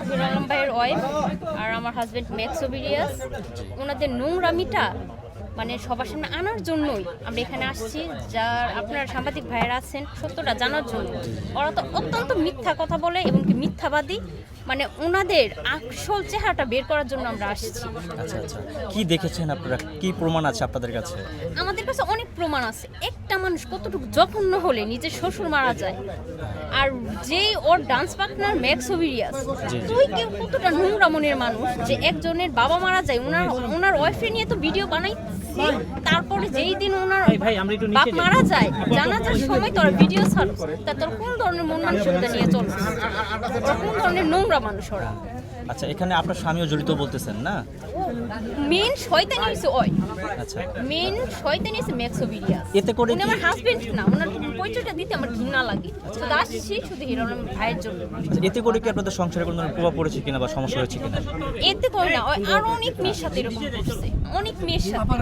Hero Alam ভাইয়ের wife আর আমার husband max ওবিরিয়াস, ওনাদের নোংরামিটা মানে সবার সামনে আনার জন্যই আমরা এখানে আসছি। যার আপনার সাংবাদিক ভাইয়েরা আছেন সত্যটা জানার জন্য। ওরা তো অত্যন্ত মিথ্যা কথা বলে এবং কি মিথ্যাবাদী, মানে ওনাদের আসল চেহারাটা বের করার জন্য আমরা আসছি। আচ্ছা আচ্ছা, কি দেখেছেন আপনারা, কি প্রমাণ আছে আপনাদের কাছে? আমাদের কাছে অনেক প্রমাণ আছে। একটা মানুষ কতটুকু জঘন্য হলে নিজের শ্বশুর মারা যায়, আর যেই ওর ডান্স পার্টনার ম্যাক্স ওবিরিয়াস, তুই কেউ কতটা নোংরা মনের মানুষ যে একজনের বাবা মারা যায়, ওনার ওয়াইফে নিয়ে তো ভিডিও বানাই, তারপরে যেই দিন ওনার বাপ মারা যায় জানাজার সময় তোর ভিডিও ছাড়, তা তোর কোন ধরনের মন মানসিকতা নিয়ে চলছে? কোন ধরনের নোংরা মানুষ ওরা? আচ্ছা, এখানে আপনার স্বামীও জড়িত বলতেছেন না? মেন শয়তানি হইছে ওই, আচ্ছা, মেন শয়তানি হইছে ম্যাক্স ওবিরিয়াস। এতে করে উনি কি আমার হাজবেন্ড না, ওনার পরিচয়টা দিতে আমার ঘৃণা লাগে। শুধু আসছি শুধু হিরো আলম ভাইয়ের জন্য। এতে করে কি আপনাদের সংসারে কোনো ধরনের প্রভাব পড়েছে কিনা বা সমস্যা হয়েছে কিনা? এতে করে না, ওই আরো অনেক মেয়ের সাথে এরকম করছে, অনেক মেয়ের সাথে।